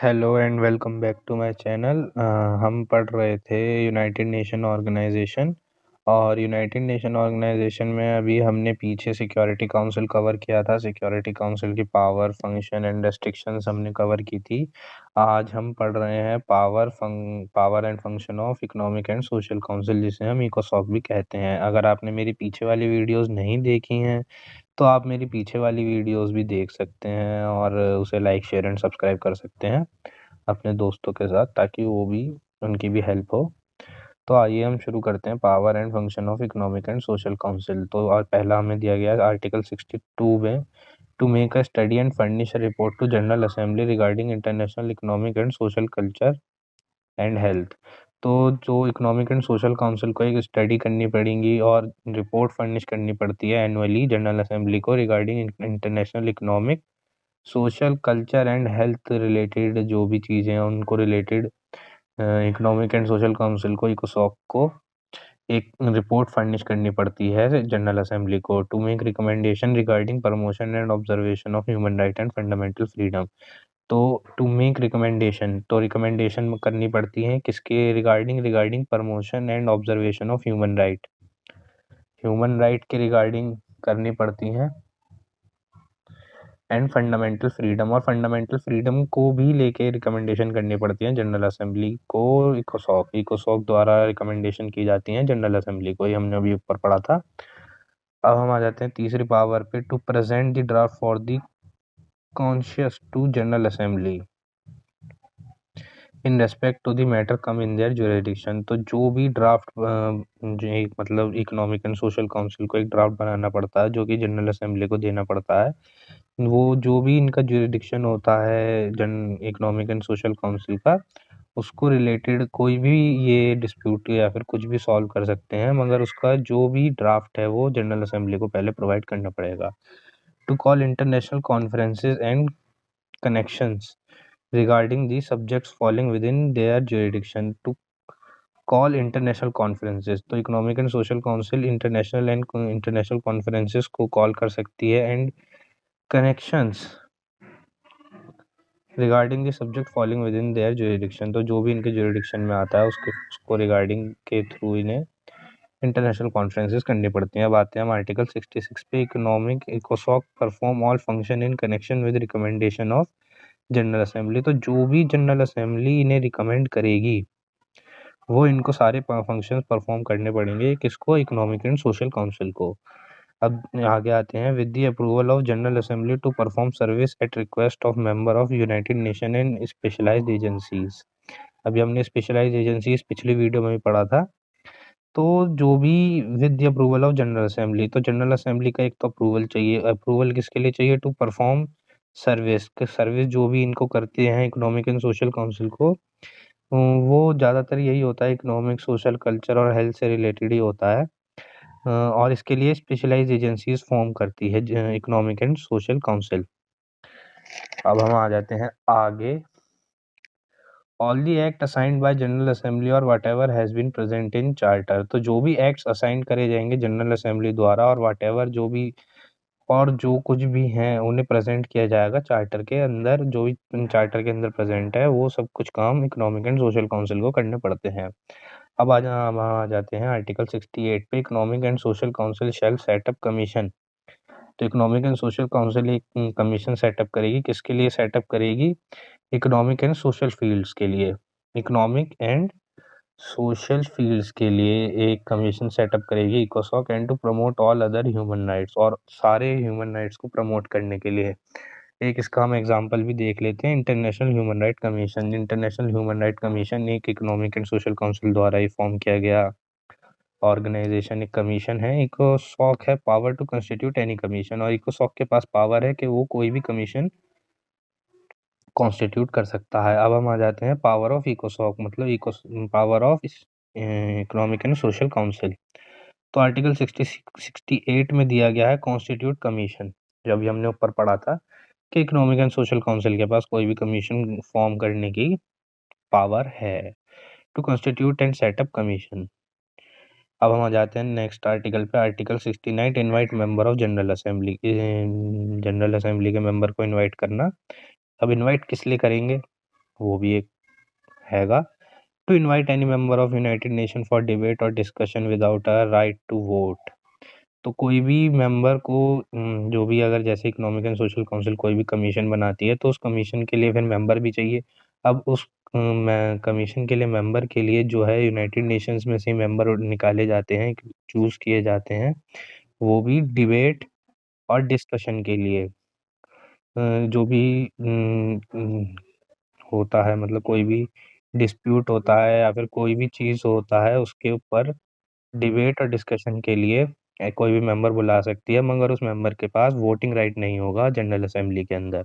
Hello and welcome back to my channel. हम पढ़ रहे थे यूनाइटेड नेशन ऑर्गेनाइजेशन। और यूनाइटेड नेशन ऑर्गेनाइजेशन में अभी हमने पीछे सिक्योरिटी काउंसिल कवर किया था। सिक्योरिटी काउंसिल की पावर, फंक्शन एंड रेस्ट्रिक्शंस हमने कवर की थी। आज हम पढ़ रहे हैं power and function of economic and social council, जिसे हम इकोसॉक भी कहते हैं। अगर आपने मेरी पीछे वाली वीडियोस नहीं देखी हैं तो आप मेरी पीछे वाली वीडियोस भी देख सकते हैं और उसे लाइक, शेयर एंड सब्सक्राइब कर सकते हैं अपने दोस्तों के साथ, ताकि वो भी उनकी भी हेल्प हो। तो आइए हम शुरू करते हैं। Power and function of economic and social council. तो और पहला हमें दिया गया है आर्टिकल 62 में, to make a study and furnish a report to General Assembly regarding international economic and social culture and health. तो जो इकोनॉमिक एंड सोशल काउंसिल को एक स्टडी करनी पड़ेगी और रिपोर्ट फर्निश करनी पड़ती है एनुअली जनरल असेंबली को regarding international economic, social, culture and health related जो भी चीज़ें हैं उनको related economic and social council को, इकोसॉक को एक रिपोर्ट फर्निश करनी पड़ती है जनरल असेंबली को, to make recommendation regarding promotion and observation of human right and fundamental freedom. तो टू मेक रिकमेंडेशन, तो रिकमेंडेशन करनी पड़ती है किसके regarding promotion and observation of human right के रिगार्डिंग करनी पड़ती हैं, एंड फंडामेंटल फ्रीडम, और फंडामेंटल फ्रीडम को भी लेके रिकमेंडेशन करनी पड़ती है जनरल असेंबली को। इकोसॉक द्वारा रिकमेंडेशन की जाती है जनरल असेंबली को, ये हमने अभी ऊपर पढ़ा था। अब हम आ जाते हैं तीसरी पावर पे, to present the draft for the conscious to General Assembly in respect to the matter come in their jurisdiction. तो जो भी ड्राफ्ट मतलब इकोनॉमिक एंड सोशल काउंसिल को एक ड्राफ्ट बनाना पड़ता है जो कि जनरल असेंबली को देना पड़ता है, वो जो भी इनका जुरिडिक्शन होता है इकोनॉमिक एंड सोशल काउंसिल का, उसको रिलेटेड कोई भी ये डिस्प्यूट या फिर कुछ भी सॉल्व कर सकते हैं, मगर उसका जो भी ड्राफ्ट है वो जनरल असेंबली को पहले प्रोवाइड करना पड़ेगा। To call international conferences and connections regarding the subjects falling within their jurisdiction, to call international conferences। तो economic and social council international conferences को कॉल कर सकती है, and connections regarding the subject falling with in their jurisdiction, तो जो भी इनके jurisdiction में आता है उसको रिगार्डिंग के थ्रू इन्हें इंटरनेशनल कॉन्फ्रेंसेस करनी पड़ती हैं। अब आते हैं हम आर्टिकल 66 पे, इकोनॉमिक इकोसॉक perform all function in connection with recommendation of General Assembly. तो जो भी जनरल असेंबली इन्हें रिकमेंड करेगी वो इनको सारे फंक्शंस परफॉर्म करने पड़ेंगे, किसको? इकोनॉमिक एंड सोशल काउंसिल को। अब आगे आते हैं, with the approval of General Assembly to perform service at request of member of United Nation and specialised agencies. अभी हमने स्पेशलाइज्ड एजेंसीज पिछली वीडियो में भी पढ़ा था। तो जो भी with the approval of General Assembly, तो जनरल असेंबली का एक तो अप्रूवल चाहिए। अप्रूवल किसके लिए चाहिए? टू परफॉर्म सर्विस जो भी इनको करते हैं इकोनॉमिक एंड सोशल काउंसिल को, वो ज़्यादातर यही होता है, इकोनॉमिक, सोशल, कल्चर और हेल्थ से रिलेटेड ही होता है। और इसके लिए स्पेशलाइज्ड एजेंसीज फॉर्म करती है इकोनॉमिक एंड सोशल काउंसिल। अब हम आ जाते हैं आगे, all the act assigned by General Assembly और whatever has been present in charter. तो जो भी एक्ट्स असाइन करे जाएंगे जनरल असेंबली द्वारा और वट एवर जो भी और जो कुछ भी हैं उन्हें प्रेजेंट किया जाएगा चार्टर के अंदर, जो भी चार्टर के अंदर प्रेजेंट है वो सब कुछ काम इकोनॉमिक एंड सोशल काउंसिल को करने पड़ते हैं। अब हम आ जाते हैं आर्टिकल 68 पे, economic and social council shall set up commission. तो इकोनॉमिक एंड सोशल काउंसिल एक कमीशन सेटअप करेगी, किसके लिए सेटअप करेगी? इकोनॉमिक एंड सोशल फील्ड्स के लिए। इकोनॉमिक एंड सोशल फील्ड्स के लिए एक कमीशन सेटअप करेगी इकोसॉक, and to promote all other human rights, और सारे ह्यूमन राइट्स को प्रमोट करने के लिए। एक इसका हम एग्जांपल भी देख लेते हैं, international human right commission. International human right commission एक इकोनॉमिक एंड सोशल काउंसिल द्वारा ही फॉर्म किया गया ऑर्गेनाइजेशन, एक कमीशन है। इकोसॉक है power to constitute any commission, और इकोसॉक के पास पावर है कि वो कोई भी कमीशन कॉन्स्टिट्यूट कर सकता है। अब हम आ जाते हैं पावर ऑफ इकोसॉक, मतलब power of economic and social council. तो आर्टिकल 68 में दिया गया है कॉन्स्टिट्यूट कमीशन। जब भी हमने ऊपर पढ़ा था कि इकोनॉमिक एंड सोशल काउंसिल के पास कोई भी कमीशन फॉर्म करने की पावर है, to constitute and set up commission. अब हम आ जाते हैं नेक्स्ट आर्टिकल पे, article 69, invite member of General Assembly. General Assembly के मेंबर को इनवाइट करना। अब इनवाइट किस लिए करेंगे? वो भी एक हैगा। To invite any member of United Nation for debate और discussion without a right to vote. तो कोई भी मेंबर को जो भी अगर जैसे इकोनॉमिक एंड सोशल काउंसिल कोई भी कमीशन बनाती है तो उस कमीशन के लिए फिर मेंबर भी चाहिए। अब उस कमीशन के लिए मेंबर के लिए जो है यूनाइटेड नेशंस में से मेंबर निकाले जाते हैं, चूज किए जाते हैं, वो भी डिबेट और डिस्कशन के लिए। जो भी होता है, मतलब कोई भी डिस्प्यूट होता है या फिर कोई भी चीज़ होता है उसके ऊपर डिबेट और डिस्कशन के लिए कोई भी मेंबर बुला सकती है, मगर उस मेंबर के पास वोटिंग राइट नहीं होगा जनरल असेंबली के अंदर,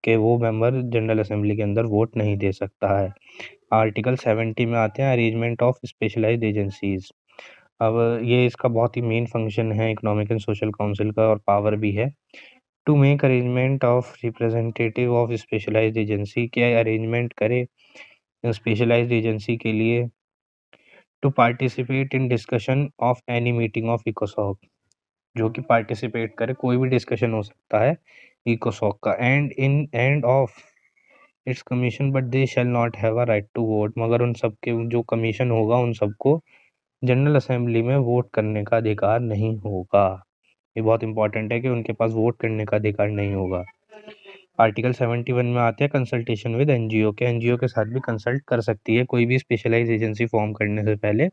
कि वो मेंबर जनरल असेंबली के अंदर वोट नहीं दे सकता है। आर्टिकल 70 में आते हैं अरेंजमेंट ऑफ स्पेशलाइज्ड एजेंसीज। अब ये इसका बहुत ही मेन फंक्शन है इकोनॉमिक एंड सोशल काउंसिल का, और पावर भी है to make arrangement of representative of specialized agency, क्या अरेंजमेंट करे स्पेशलाइज्ड एजेंसी के लिए to participate in discussion of any meeting of इकोसॉक, जो कि पार्टिसिपेट करे, कोई भी डिस्कशन हो सकता है इकोसॉक का, and of its commission but they shall not have a right to vote, मगर उन सबके जो कमीशन होगा उन सबको जनरल असेंबली में वोट करने का अधिकार नहीं होगा। ये बहुत इंपॉर्टेंट है कि उनके पास वोट करने का अधिकार नहीं होगा। आर्टिकल 71 में आते हैं कंसल्टेशन विद एनजीओ, के एनजीओ के साथ भी कंसल्ट कर सकती है कोई भी स्पेशलाइज एजेंसी फॉर्म करने से पहले।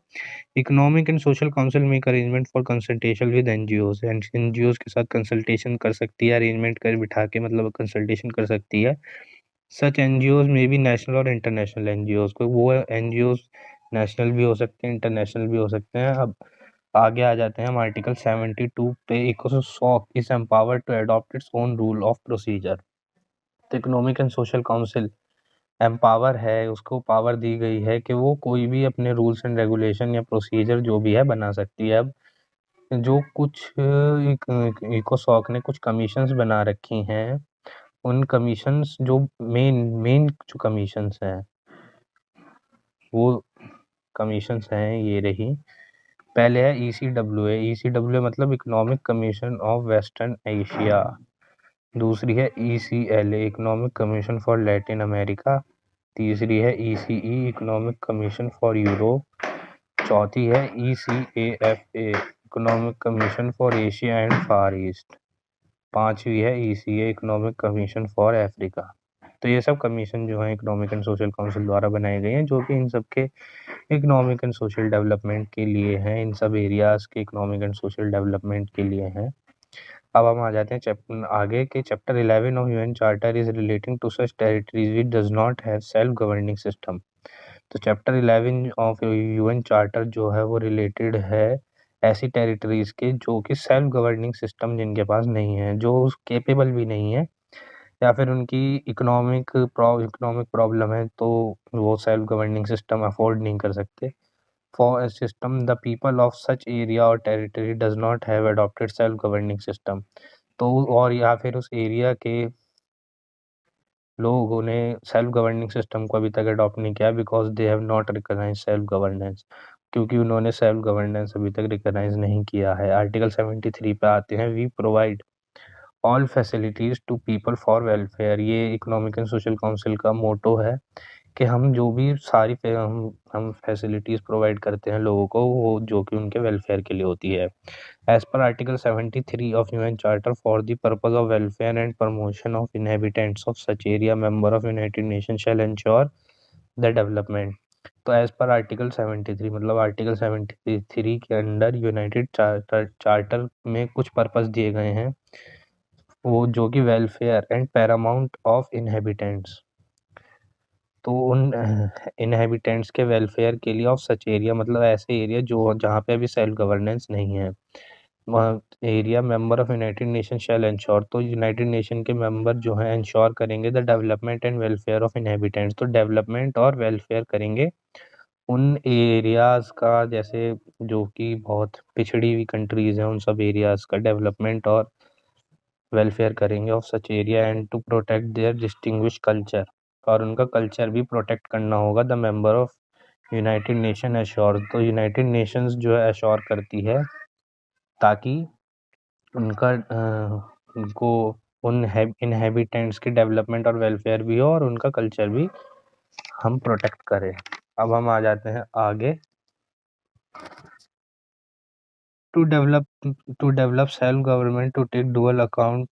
Economic and social council make arrangement for consultation with NGO, NGO के साथ कंसल्टेशन कर सकती है, अरेंजमेंट कर बिठा के मतलब कंसल्टेशन कर सकती है। सच एनजीओ में भी नेशनल और इंटरनेशनल एनजीओ को, वो एनजीओ नेशनल भी हो सकते हैं, इंटरनेशनल भी हो सकते हैं। अब आगे आ जाते हैं हम आर्टिकल 72 पे। इकोसॉक is empowered to adopt its own rule of procedure. तो economic and social Council empower है, उसको पावर दी गई है कि वो कोई भी अपने रूल्स एंड रेगुलेशन या प्रोसीजर जो भी है बना सकती है। अब जो कुछ इकोसॉक ने कुछ कमीशंस बना रखी हैं, उन कमीशंस जो मेन मेन जो कमीशंस हैं वो कमीशंस हैं ये रही। पहले है ECWA, ECWA मतलब economic commission of western Asia. दूसरी है ECLA, economic commission for Latin America. तीसरी है ECE, economic commission for Europe. चौथी है ECAFA, economic commission for Asia and far east. पांचवी है ECA, economic commission for Africa. तो ये सब कमीशन जो है इकोनॉमिक एंड सोशल काउंसिल द्वारा बनाए गए हैं, जो कि इन सब के इकोनॉमिक एंड सोशल डेवलपमेंट के लिए हैं, इन सब एरियाज के इकोनॉमिक एंड सोशल डेवलपमेंट के लिए हैं। अब हम आ जाते हैं आगे के chapter 11 of UN charter is relating to such territories which does not have self governing system. तो चैप्टर 11 ऑफ यूएन चार्टर जो है वो रिलेटेड है ऐसी टेरिटरीज के जो कि सेल्फ गवर्निंग सिस्टम जिनके पास नहीं है, जो केपेबल भी नहीं है, या फिर उनकी इकोनॉमिक प्रॉब्लम है तो वो सेल्फ गवर्निंग सिस्टम अफोर्ड नहीं कर सकते। For a system the people of such area और territory does not have adopted self governing system. तो और या फिर उस एरिया के लोगों ने सेल्फ गवर्निंग सिस्टम को अभी तक अडॉप्ट नहीं किया because they have not recognise self governance, क्योंकि उन्होंने सेल्फ गवर्नेंस अभी तक रिकॉग्नाइज नहीं किया है। आर्टिकल 73 पे आते हैं। We provide all facilities to people for welfare, ये इकोनॉमिक एंड सोशल काउंसिल का मोटो है कि हम जो भी सारी हम फैसिलिटीज प्रोवाइड करते हैं लोगों को, वो जो कि उनके वेलफेयर के लिए होती है। As per article 73 of UN charter for the purpose of welfare and promotion of inhabitants of such area member of United Nation shall ensure the development. तो एज पर आर्टिकल 73 मतलब आर्टिकल 73 के under United charter में कुछ purpose दिए गए हैं, वो जो कि welfare and Paramount of inhabitants. तो उन इनहेबिटेंट्स के वेलफेयर के लिए ऑफ सच एरिया मतलब ऐसे एरिया जो जहाँ पे अभी सेल्फ गवर्नेंस नहीं है, वहाँ area member of United Nation shall ensure, तो यूनाइटेड नेशन के मेंबर जो हैं इंश्योर करेंगे the development and welfare of inhabitants, तो डेवलपमेंट और वेलफेयर करेंगे उन एरियाज का, जैसे जो कि बहुत पिछड़ी हुई कंट्रीज हैं उन सब एरियाज का डेवलपमेंट और वेलफेयर करेंगे of such area and to protect their distinguish culture, और उनका कल्चर भी प्रोटेक्ट करना होगा। The member of United Nation assure, तो यूनाइटेड नेशंस जो है एश्योर करती है ताकि उनका उनको उन इनहेबिटेंट्स के डेवलपमेंट और वेलफेयर भी हो और उनका कल्चर भी हम प्रोटेक्ट करें। अब हम आ जाते हैं आगे। To develop self government to take dual account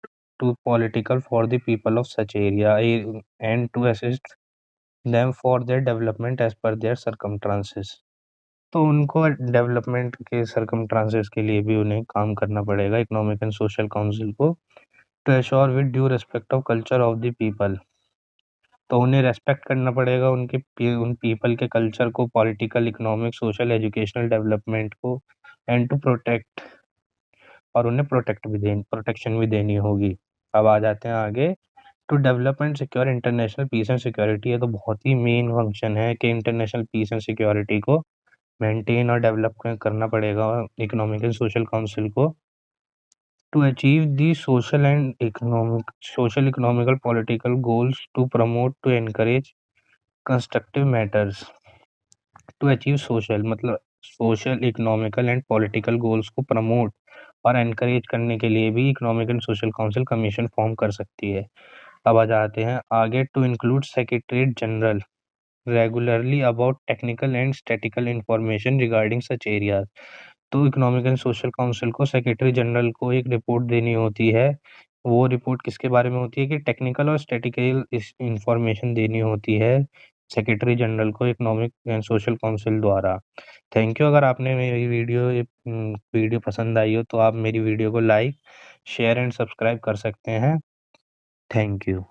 to political for the people of such area and to assist them for their development as per their circumstances. तो उनको डेवलपमेंट के सर्कमस्टांसेस के लिए भी उन्हें काम करना पड़ेगा इकोनॉमिक एंड सोशल काउंसिल को, to assure with due respect of culture of the people. तो उन्हें रेस्पेक्ट करना पड़ेगा उन पीपल के कल्चर को, political, economic, social, educational development को, एंड टू प्रोटेक्ट, और उन्हें प्रोटेक्शन भी देनी होगी। अब आ जाते हैं आगे। To develop and secure international peace and security. ये तो बहुत ही मेन फंक्शन है कि इंटरनेशनल पीस एंड सिक्योरिटी को मेंटेन और डेवलप करना पड़ेगा इकोनॉमिक एंड सोशल काउंसिल को, to achieve the social economical political goals, to promote, to encourage constructive matters. To achieve social मतलब social, economical and political goals को promote और encourage करने के लिए भी Economic and social Council commission form कर सकती है। अब आ जाते हैं आगे। To include secretariat general regularly about technical and statical information regarding such areas. तो इकोनॉमिक एंड सोशल काउंसिल को सेक्रेटरी जनरल को एक रिपोर्ट देनी होती है। वो रिपोर्ट किसके बारे में होती है कि टेक्निकल और स्टैटिकल इंफॉर्मेशन देनी होती है सेक्रेटरी जनरल को इकोनॉमिक एंड सोशल काउंसिल द्वारा। Thank you. अगर आपने मेरी वीडियो पसंद आई हो तो आप मेरी वीडियो को लाइक, शेयर एंड सब्सक्राइब कर सकते हैं। Thank you.